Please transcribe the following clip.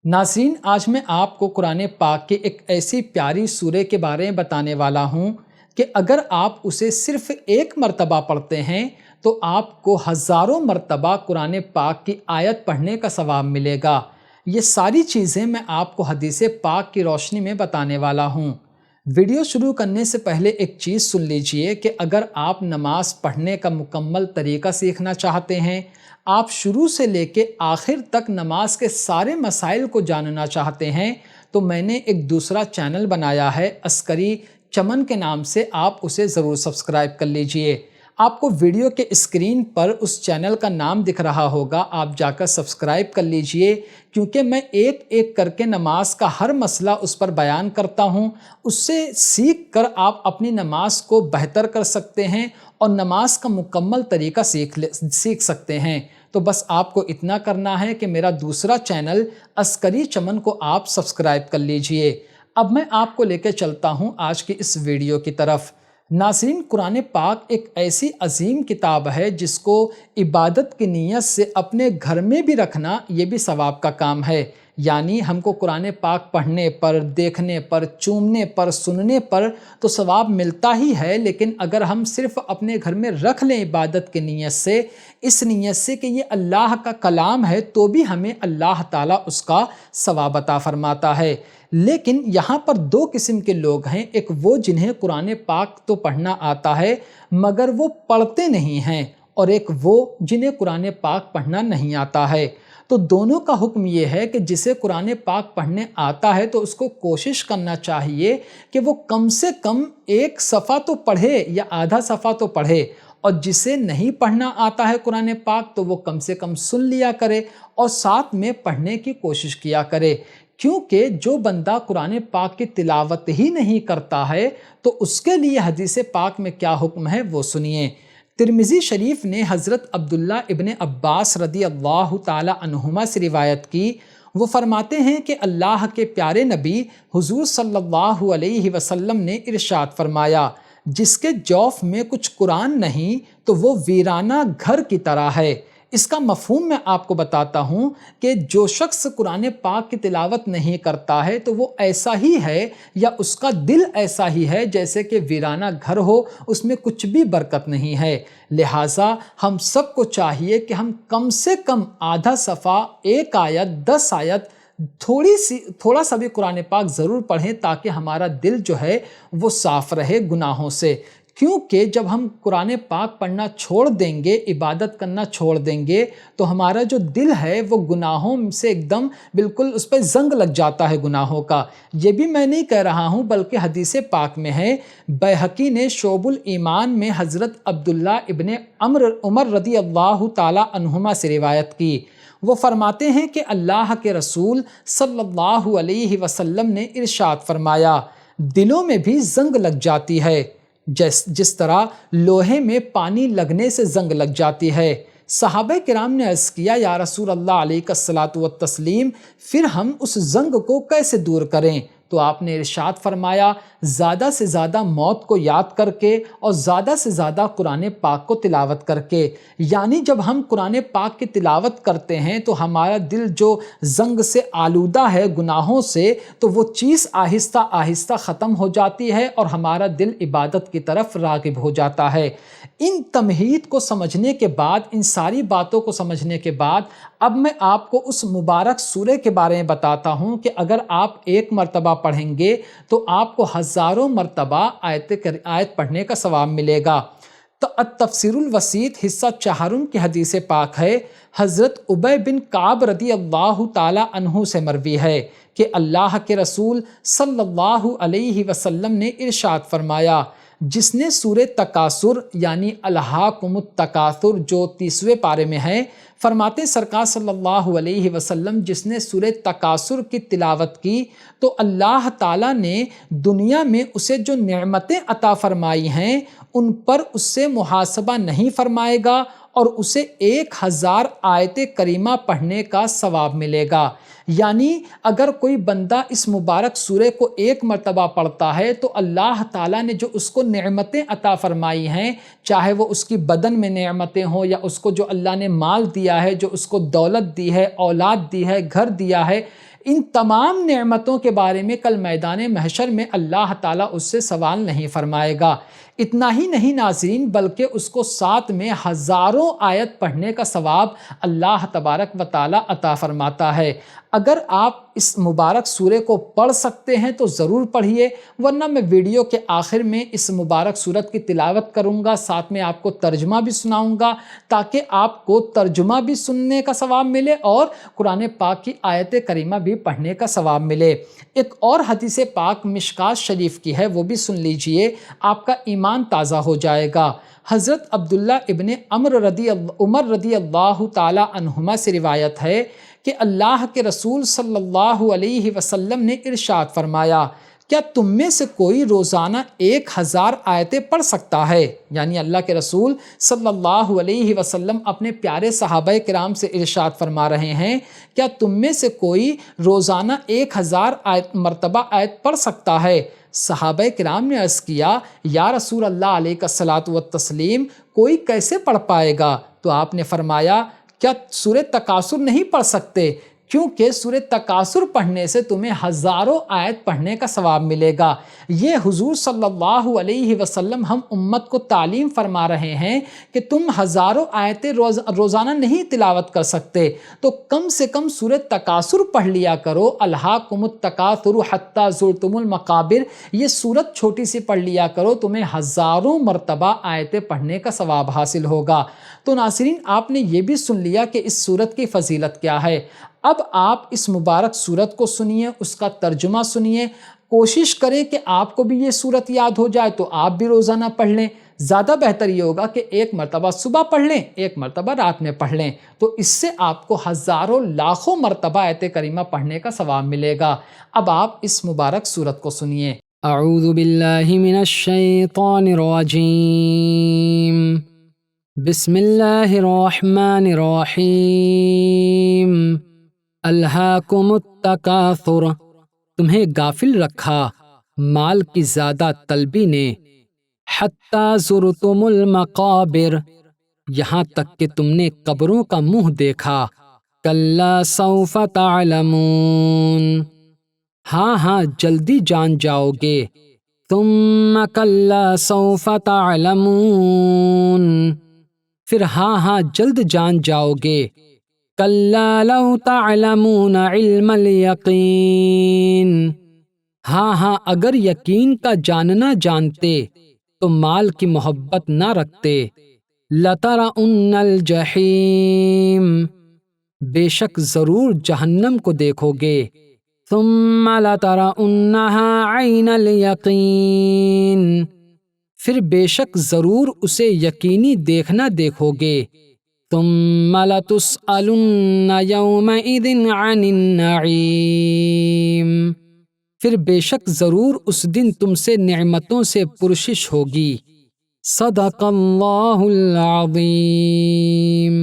ناظرین، آج میں آپ کو قرآن پاک کے ایک ایسی پیاری سورہ کے بارے میں بتانے والا ہوں کہ اگر آپ اسے صرف ایک مرتبہ پڑھتے ہیں تو آپ کو ہزاروں مرتبہ قرآن پاک کی آیت پڑھنے کا ثواب ملے گا۔ یہ ساری چیزیں میں آپ کو حدیث پاک کی روشنی میں بتانے والا ہوں۔ ویڈیو شروع کرنے سے پہلے ایک چیز سن لیجئے کہ اگر آپ نماز پڑھنے کا مکمل طریقہ سیکھنا چاہتے ہیں، آپ شروع سے لے کے آخر تک نماز کے سارے مسائل کو جاننا چاہتے ہیں، تو میں نے ایک دوسرا چینل بنایا ہے عسکری چمن کے نام سے، آپ اسے ضرور سبسکرائب کر لیجئے۔ آپ کو ویڈیو کے اسکرین پر اس چینل کا نام دکھ رہا ہوگا، آپ جا کر سبسکرائب کر لیجئے، کیونکہ میں ایک ایک کر کے نماز کا ہر مسئلہ اس پر بیان کرتا ہوں۔ اس سے سیکھ کر آپ اپنی نماز کو بہتر کر سکتے ہیں اور نماز کا مکمل طریقہ سیکھ سکتے ہیں۔ تو بس آپ کو اتنا کرنا ہے کہ میرا دوسرا چینل عسکری چمن کو آپ سبسکرائب کر لیجئے۔ اب میں آپ کو لے کے چلتا ہوں آج کی اس ویڈیو کی طرف۔ ناظرین، قرآن پاک ایک ایسی عظیم کتاب ہے جس کو عبادت کی نیت سے اپنے گھر میں بھی رکھنا یہ بھی ثواب کا کام ہے۔ یعنی ہم کو قرآن پاک پڑھنے پر، دیکھنے پر، چومنے پر، سننے پر تو ثواب ملتا ہی ہے، لیکن اگر ہم صرف اپنے گھر میں رکھ لیں عبادت کی نیت سے، اس نیت سے کہ یہ اللہ کا کلام ہے، تو بھی ہمیں اللہ تعالیٰ اس کا ثواب عطا فرماتا ہے۔ لیکن یہاں پر دو قسم کے لوگ ہیں، ایک وہ جنہیں قرآن پاک تو پڑھنا آتا ہے مگر وہ پڑھتے نہیں ہیں، اور ایک وہ جنہیں قرآن پاک پڑھنا نہیں آتا ہے۔ تو دونوں کا حکم یہ ہے کہ جسے قرآن پاک پڑھنے آتا ہے تو اس کو کوشش کرنا چاہیے کہ وہ کم سے کم ایک صفحہ تو پڑھے یا آدھا صفحہ تو پڑھے، اور جسے نہیں پڑھنا آتا ہے قرآن پاک تو وہ کم سے کم سن لیا کرے اور ساتھ میں پڑھنے کی کوشش کیا کرے، کیونکہ جو بندہ قرآن پاک کی تلاوت ہی نہیں کرتا ہے تو اس کے لیے حدیث پاک میں کیا حکم ہے وہ سنیے۔ ترمذی شریف نے حضرت عبداللہ ابن عباس رضی اللہ تعالی عنہما سے روایت کی، وہ فرماتے ہیں کہ اللہ کے پیارے نبی حضور صلی اللہ علیہ وسلم نے ارشاد فرمایا، جس کے جوف میں کچھ قرآن نہیں تو وہ ویرانہ گھر کی طرح ہے۔ اس کا مفہوم میں آپ کو بتاتا ہوں کہ جو شخص قرآن پاک کی تلاوت نہیں کرتا ہے تو وہ ایسا ہی ہے، یا اس کا دل ایسا ہی ہے جیسے کہ ویرانہ گھر ہو، اس میں کچھ بھی برکت نہیں ہے۔ لہٰذا ہم سب کو چاہیے کہ ہم کم سے کم آدھا صفحہ، ایک آیت، 10 آیت، تھوڑا سا بھی قرآن پاک ضرور پڑھیں، تاکہ ہمارا دل جو ہے وہ صاف رہے گناہوں سے۔ کیونکہ جب ہم قرآن پاک پڑھنا چھوڑ دیں گے، عبادت کرنا چھوڑ دیں گے، تو ہمارا جو دل ہے وہ گناہوں سے ایک دم بالکل اس پہ زنگ لگ جاتا ہے گناہوں کا۔ یہ بھی میں نہیں کہہ رہا ہوں بلکہ حدیث پاک میں ہے۔ بیہقی نے شعب الایمان میں حضرت عبداللہ ابن عمر رضی اللہ تعالی عنہما سے روایت کی، وہ فرماتے ہیں کہ اللہ کے رسول صلی اللہ علیہ وسلم نے ارشاد فرمایا، دلوں میں بھی زنگ لگ جاتی ہے جس طرح لوہے میں پانی لگنے سے زنگ لگ جاتی ہے۔ صحابہ کرام نے عرض کیا، یا رسول اللہ علیہ الصلاۃ والتسلیم، پھر ہم اس زنگ کو کیسے دور کریں؟ تو آپ نے ارشاد فرمایا، زیادہ سے زیادہ موت کو یاد کر کے اور زیادہ سے زیادہ قرآن پاک کو تلاوت کر کے۔ یعنی جب ہم قرآن پاک کی تلاوت کرتے ہیں تو ہمارا دل جو زنگ سے آلودہ ہے گناہوں سے، تو وہ چیز آہستہ آہستہ ختم ہو جاتی ہے اور ہمارا دل عبادت کی طرف راغب ہو جاتا ہے۔ ان تمہید کو سمجھنے کے بعد، ان ساری باتوں کو سمجھنے کے بعد، اب میں آپ کو اس مبارک سورہ کے بارے میں بتاتا ہوں کہ اگر آپ ایک مرتبہ پڑھیں گے تو آپ کو ہزاروں مرتبہ آیت پڑھنے کا ثواب ملے گا۔ تو التفسیر الوسیط حصہ 4 کی حدیث پاک ہے، حضرت ابی بن کعب رضی اللہ تعالی عنہ سے مروی ہے کہ اللہ کے رسول صلی اللہ علیہ وسلم نے ارشاد فرمایا، جس نے سورہ تکاثر یعنی الہاکم التکاثر جو 30ویں پارے میں ہے، فرماتے سرکار صلی اللہ علیہ وسلم، جس نے سورہ تکاثر کی تلاوت کی تو اللہ تعالیٰ نے دنیا میں اسے جو نعمتیں عطا فرمائی ہیں ان پر اس سے محاسبہ نہیں فرمائے گا، اور اسے 1000 آیت کریمہ پڑھنے کا ثواب ملے گا۔ یعنی اگر کوئی بندہ اس مبارک سورے کو ایک مرتبہ پڑھتا ہے تو اللہ تعالیٰ نے جو اس کو نعمتیں عطا فرمائی ہیں، چاہے وہ اس کی بدن میں نعمتیں ہوں یا اس کو جو اللہ نے مال دیا ہے، جو اس کو دولت دی ہے، اولاد دی ہے، گھر دیا ہے، ان تمام نعمتوں کے بارے میں کل میدان محشر میں اللہ تعالیٰ اس سے سوال نہیں فرمائے گا۔ اتنا ہی نہیں ناظرین، بلکہ اس کو ساتھ میں ہزاروں آیت پڑھنے کا ثواب اللہ تبارک و تعالیٰ عطا فرماتا ہے۔ اگر آپ اس مبارک سورے کو پڑھ سکتے ہیں تو ضرور پڑھیے، ورنہ میں ویڈیو کے آخر میں اس مبارک سورت کی تلاوت کروں گا، ساتھ میں آپ کو ترجمہ بھی سناؤں گا، تاکہ آپ کو ترجمہ بھی سننے کا ثواب ملے اور قرآن پاک کی آیت کریمہ بھی پڑھنے کا ثواب ملے۔ ایک اور حدیث پاک مشکات شریف کی ہے، وہ بھی سن لیجئے، آپ کا ایمان تازہ ہو جائے گا۔ حضرت عبداللہ ابن عمر رضی اللہ تعالی عنہما سے روایت ہے کہ اللہ کے رسول صلی اللہ علیہ وسلم نے ارشاد فرمایا، کیا تم میں سے کوئی روزانہ 1000 آیتیں پڑھ سکتا ہے؟ یعنی اللہ کے رسول صلی اللہ علیہ وسلم اپنے پیارے صحابہ کرام سے ارشاد فرما رہے ہیں، کیا تم میں سے کوئی روزانہ 1000 مرتبہ آیت پڑھ سکتا ہے؟ صحابہ کرام نے عرض کیا، یا رسول اللہ علیہ الصلاۃ والتسلیم، کوئی کیسے پڑھ پائے گا؟ تو آپ نے فرمایا، کیا سورہ تکاثر نہیں پڑھ سکتے؟ کیونکہ سورہ تکاثر پڑھنے سے تمہیں ہزاروں آیت پڑھنے کا ثواب ملے گا۔ یہ حضور صلی اللہ علیہ وسلم ہم امت کو تعلیم فرما رہے ہیں کہ تم ہزاروں آیتیں روزانہ نہیں تلاوت کر سکتے تو کم سے کم سورہ تکاثر پڑھ لیا کرو۔ الہاکم التکاثر حتی زرتم المقابر، یہ سورت چھوٹی سی پڑھ لیا کرو، تمہیں ہزاروں مرتبہ آیتیں پڑھنے کا ثواب حاصل ہوگا۔ تو ناظرین، آپ نے یہ بھی سن لیا کہ اس سورت کی فضیلت کیا ہے۔ اب آپ اس مبارک سورت کو سنیے، اس کا ترجمہ سنیے، کوشش کریں کہ آپ کو بھی یہ سورت یاد ہو جائے تو آپ بھی روزانہ پڑھ لیں۔ زیادہ بہتر یہ ہوگا کہ ایک مرتبہ صبح پڑھ لیں، ایک مرتبہ رات میں پڑھ لیں، تو اس سے آپ کو ہزاروں لاکھوں مرتبہ آیت کریمہ پڑھنے کا ثواب ملے گا۔ اب آپ اس مبارک سورت کو سنیے۔ اعوذ باللہ من الشیطان الرجیم، بسم اللہ الرحمن الرحیم۔ الہاکم التکاثر، تمہیں غافل رکھا مال کی زیادہ طلبی نے، حتی زرتم المقابر، یہاں تک کہ تم نے قبروں کا منہ دیکھا، کلا سوف تعلمون، ہاں ہاں جلدی جان جاؤ گے، ثم کلا سوف تعلمون، پھر ہاں ہاں جلد جان جاؤ گے، کلا لو تعلمون علم الیقین، ہاں ہاں اگر یقین کا جاننا جانتے تو مال کی محبت نہ رکھتے، لترون الجحیم، بے شک ضرور جہنم کو دیکھو گے، ثم لترونها عین الیقین، پھر بے شک ضرور اسے یقینی دیکھنا دیکھو گے، ثم لتسألن یومئذ عن النعیم، پھر بے شک ضرور اس دن تم سے نعمتوں سے پرسش ہوگی۔ صدق اللہ العظیم۔